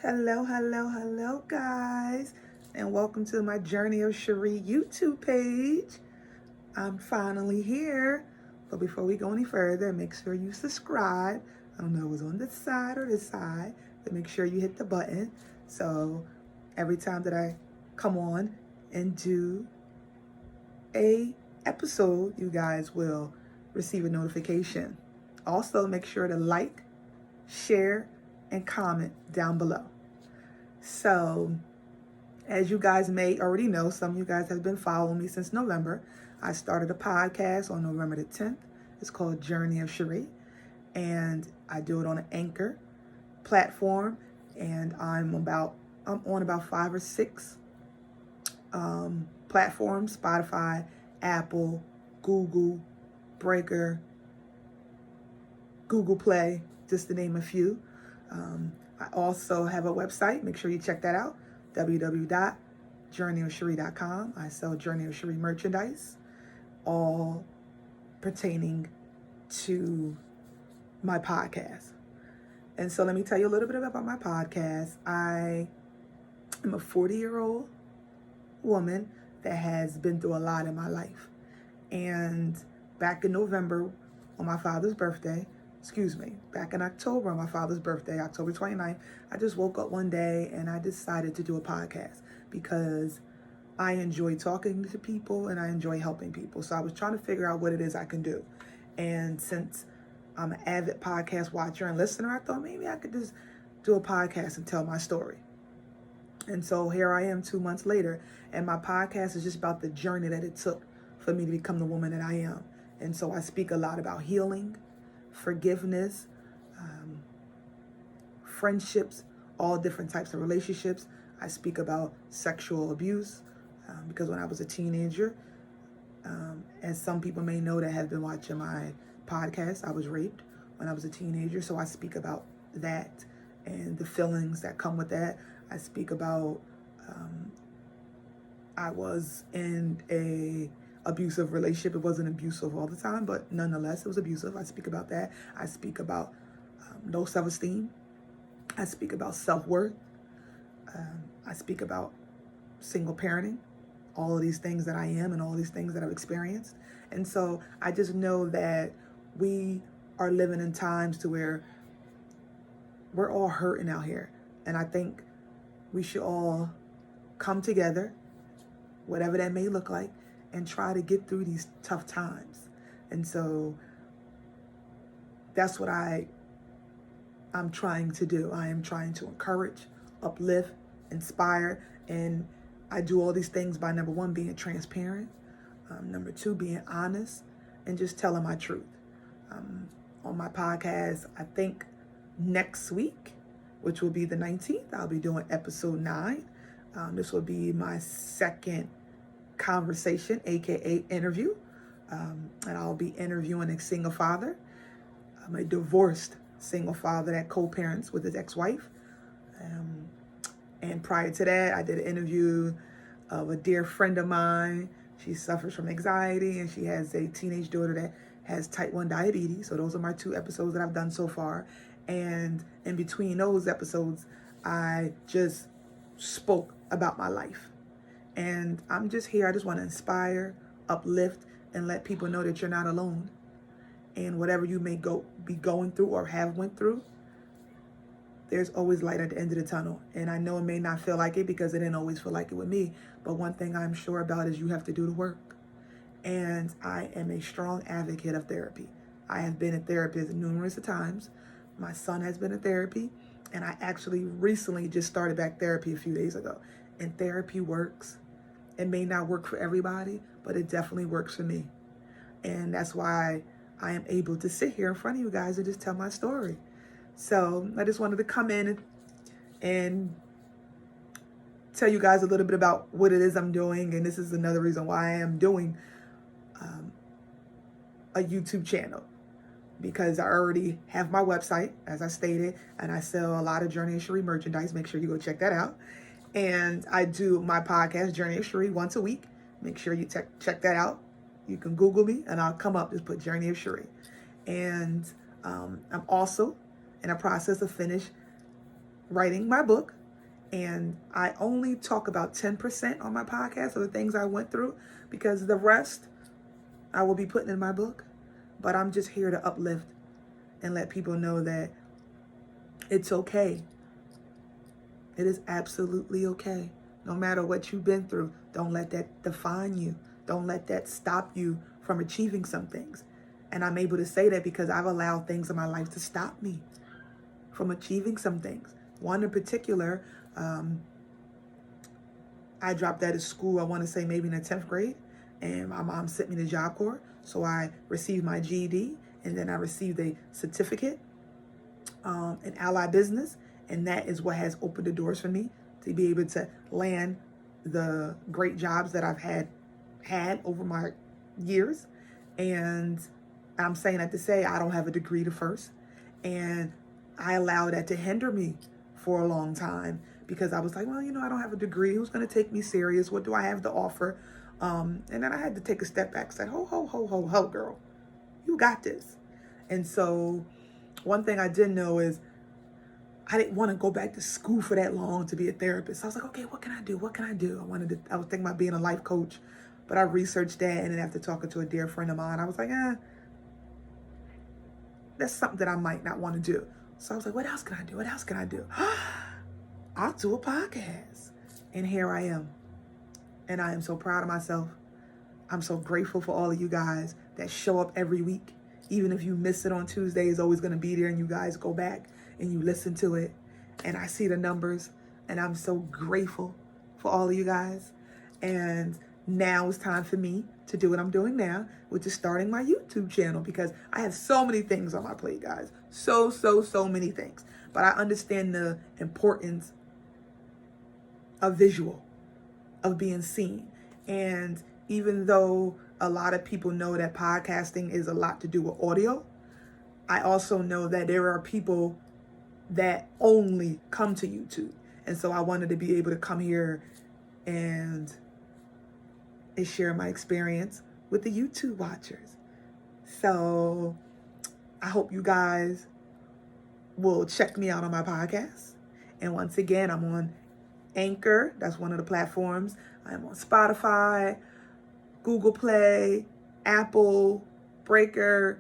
Hello, guys, and welcome to my Journey of Sharie YouTube page. I'm finally here, but before we go any further, make sure you subscribe. I don't know if it was on this side or this side, but make sure you hit the button so every time that I come on and do a episode, you guys will receive a notification. Also, make sure to like, share, and comment down below. So, as you guys may already know, some of you guys have been following me since November. I started a podcast on November the 10th. It's called JourneyofSharie, and I do it on an Anchor platform, and I'm on about 5 or 6 platforms: Spotify, Apple, Google, Breaker, Google Play, just to name a few. I also have a website. Make sure you check that out, www.JourneyofSharie.com. I sell Journey of Sharie merchandise, all pertaining to my podcast. And so let me tell you a little bit about my podcast. I am a 40-year-old woman that has been through a lot in my life. And back in November, on my father's birthday, back in October on my father's birthday, October 29th, I just woke up one day and I decided to do a podcast because I enjoy talking to people and I enjoy helping people. So I was trying to figure out what it is I can do. And since I'm an avid podcast watcher and listener, I thought maybe I could just do a podcast and tell my story. And so here I am 2 months later, and my podcast is just about the journey that it took for me to become the woman that I am. And so I speak a lot about healing, forgiveness, friendships, all different types of relationships. I speak about sexual abuse because when I was a teenager, as some people may know that have been watching my podcast, I was raped when I was a teenager. So I speak about that and the feelings that come with that. I speak about I was in a abusive relationship. It wasn't abusive all the time, but nonetheless, it was abusive. I speak about that. I speak about low self-esteem. I speak about self-worth. I speak about single parenting, all of these things that I am and all these things that I've experienced. And so I just know that we are living in times to where we're all hurting out here. And I think we should all come together, whatever that may look like, and try to get through these tough times. And so that's what I'm trying to do. I am trying to encourage, uplift, inspire, and I do all these things by, number one, being transparent, number two, being honest, and just telling my truth. On my podcast, I think next week, which will be the 19th, I'll be doing episode 9. This will be my second conversation, aka interview, and I'll be interviewing a single father. I'm a divorced single father that co-parents with his ex-wife, and prior to that, I did an interview of a dear friend of mine. She suffers from anxiety and she has a teenage daughter that has type 1 diabetes. So those are my 2 episodes that I've done so far. And in between those episodes, I just spoke about my life. And I'm just here. I just want to inspire, uplift, and let people know that you're not alone. And whatever you may be going through or have went through, there's always light at the end of the tunnel. And I know it may not feel like it because it didn't always feel like it with me. But one thing I'm sure about is you have to do the work. And I am a strong advocate of therapy. I have been a therapist numerous times. My son has been in therapy. And I actually recently just started back therapy a few days ago. And therapy works. It may not work for everybody, but it definitely works for me. And that's why I am able to sit here in front of you guys and just tell my story. So I just wanted to come in and tell you guys a little bit about what it is I'm doing. And this is another reason why I am doing a YouTube channel, because I already have my website, as I stated, and I sell a lot of Journey of Sharie merchandise. Make sure you go check that out. And I do my podcast, Journey of Sharie, once a week. Make sure you check that out. You can Google me and I'll come up, just put Journey of Sharie. And I'm also in a process of writing my book. And I only talk about 10% on my podcast of the things I went through, because the rest I will be putting in my book. But I'm just here to uplift and let people know that it's okay. It is absolutely okay. No matter what you've been through, don't let that define you. Don't let that stop you from achieving some things. And I'm able to say that because I've allowed things in my life to stop me from achieving some things. One in particular, I dropped out of school, I want to say maybe in the 10th grade, and my mom sent me to Job Corps. So I received my GED, and then I received a certificate in allied business, and that is what has opened the doors for me to be able to land the great jobs that I've had over my years. And I'm saying that to say I don't have a degree to first, and I allowed that to hinder me for a long time because I was like, well, I don't have a degree. Who's going to take me serious? What do I have to offer? And then I had to take a step back and say, ho, girl, you got this. And so one thing I did know is I didn't want to go back to school for that long to be a therapist. I was like, okay, what can I do? I was thinking about being a life coach, but I researched that. And then after talking to a dear friend of mine, I was like, that's something that I might not want to do. So I was like, what else can I do? I'll do a podcast. And here I am. And I am so proud of myself. I'm so grateful for all of you guys that show up every week. Even if you miss it on Tuesday, it's always going to be there, and you guys go back and you listen to it. And I see the numbers, and I'm so grateful for all of you guys. And now it's time for me to do what I'm doing now, which is starting my YouTube channel, because I have so many things on my plate, guys. So many things. But I understand the importance of visual, of being seen. And even though a lot of people know that podcasting is a lot to do with audio, I also know that there are people that only come to YouTube. And so I wanted to be able to come here and share my experience with the YouTube watchers. So I hope you guys will check me out on my podcast. And once again, I'm on Anchor. That's one of the platforms. I'm on Spotify, Google Play, Apple, Breaker,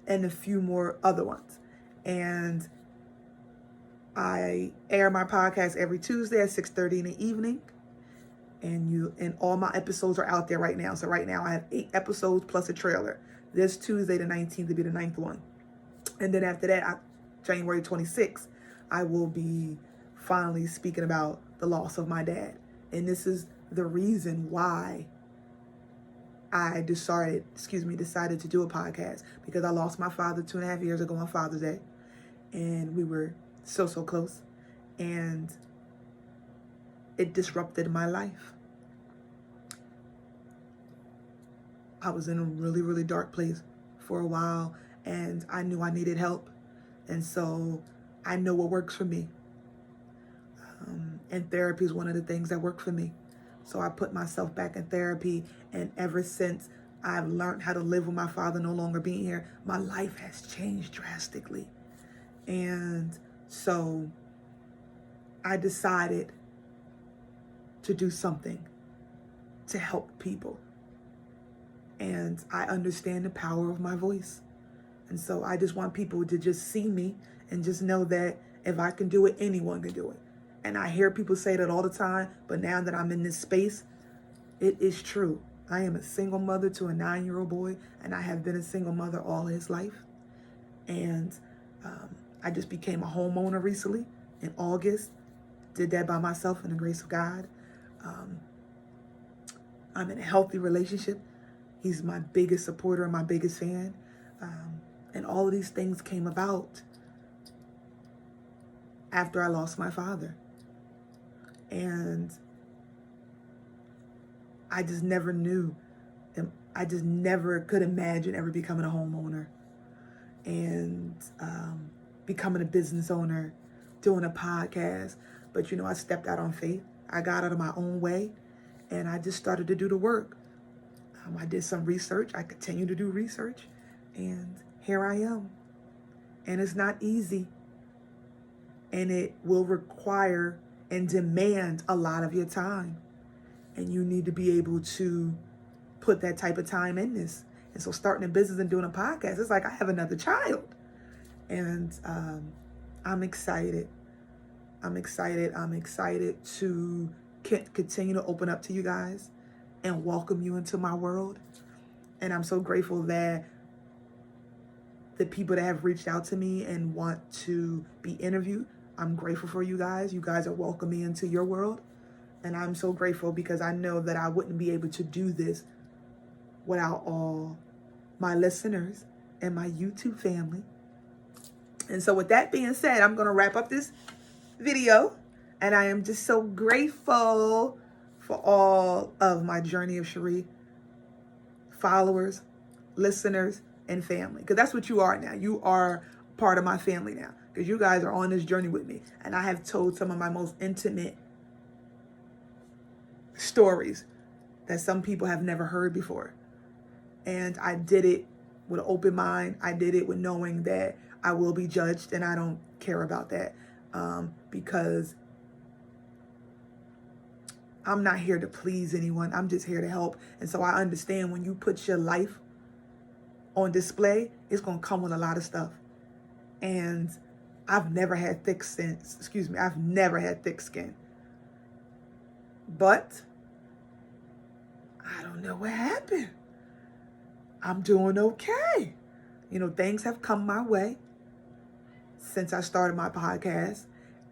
and a few more other ones. And I air my podcast every Tuesday at 6:30 in the evening. And all my episodes are out there right now. So right now I have 8 episodes plus a trailer. This Tuesday, the 19th, will be the 9th one. And then after that, January 26th, I will be finally speaking about the loss of my dad. And this is the reason why I decided to do a podcast, because I lost my father 2.5 years ago on Father's Day. And we were so close. And it disrupted my life. I was in a really dark place for a while, and I knew I needed help. And so I know what works for me. And therapy is one of the things that work for me. So I put myself back in therapy, and ever since I've learned how to live with my father no longer being here, my life has changed drastically. And so I decided to do something to help people. And I understand the power of my voice. And so I just want people to just see me and just know that if I can do it, anyone can do it. And I hear people say that all the time, but now that I'm in this space, it is true. I am a single mother to a 9-year-old boy, and I have been a single mother all his life. And I just became a homeowner recently in August. Did that by myself in the grace of God. I'm in a healthy relationship. He's my biggest supporter and my biggest fan. And all of these things came about after I lost my father. And I just never knew. I just never could imagine ever becoming a homeowner and becoming a business owner, doing a podcast. But, I stepped out on faith. I got out of my own way, and I just started to do the work. I did some research. I continue to do research, and here I am. And it's not easy. and it will require and demand a lot of your time. And you need to be able to put that type of time in this. And so starting a business and doing a podcast, it's like I have another child. And I'm excited. I'm excited to continue to open up to you guys and welcome you into my world. And I'm so grateful that the people that have reached out to me and want to be interviewed, I'm grateful for you guys. You guys are welcoming me into your world. And I'm so grateful because I know that I wouldn't be able to do this without all my listeners and my YouTube family. And so with that being said, I'm going to wrap up this video. And I am just so grateful for all of my Journey of Sharie followers, listeners, and family. Because that's what you are now. You are part of my family now. Because you guys are on this journey with me. And I have told some of my most intimate stories that some people have never heard before. And I did it with an open mind. I did it with knowing that I will be judged, and I don't care about that because I'm not here to please anyone. I'm just here to help. And so I understand when you put your life on display, it's going to come with a lot of stuff. And I've never had thick skin. I've never had thick skin. But I don't know what happened. I'm doing okay. You know, things have come my way since I started my podcast,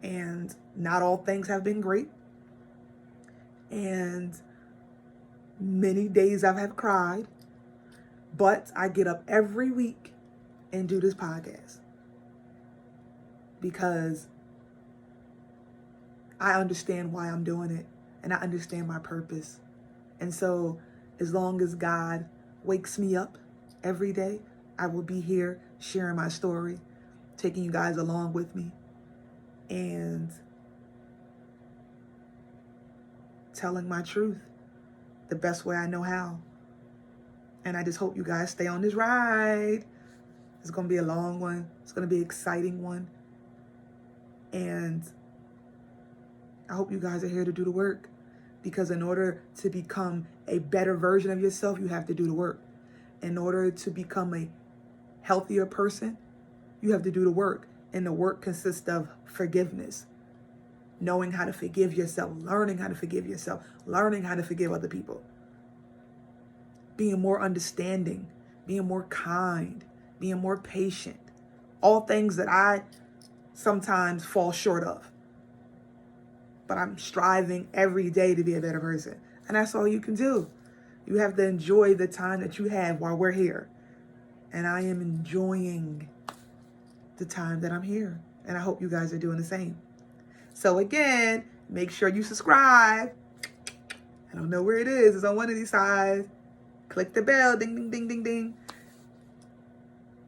and not all things have been great. And many days I've cried, but I get up every week and do this podcast because I understand why I'm doing it, and I understand my purpose. And so as long as God wakes me up every day, I will be here sharing my story, taking you guys along with me, and telling my truth the best way I know how. And I just hope you guys stay on this ride. It's going to be a long one. It's going to be an exciting one. And I hope you guys are here to do the work, because in order to become a better version of yourself, you have to do the work. In order to become a healthier person, you have to do the work. And the work consists of forgiveness, knowing how to forgive yourself, learning how to forgive yourself, learning how to forgive other people, being more understanding, being more kind, being more patient. All things that I sometimes fall short of. But I'm striving every day to be a better person. And that's all you can do. You have to enjoy the time that you have while we're here. And I am enjoying the time that I'm here. And I hope you guys are doing the same. So again, make sure you subscribe. I don't know where it is. It's on one of these sides. Click the bell. Ding, ding, ding, ding, ding.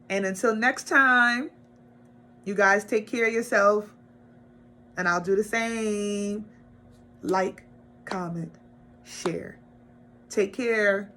And until next time, you guys take care of yourself. And I'll do the same. Like, comment, share. Take care.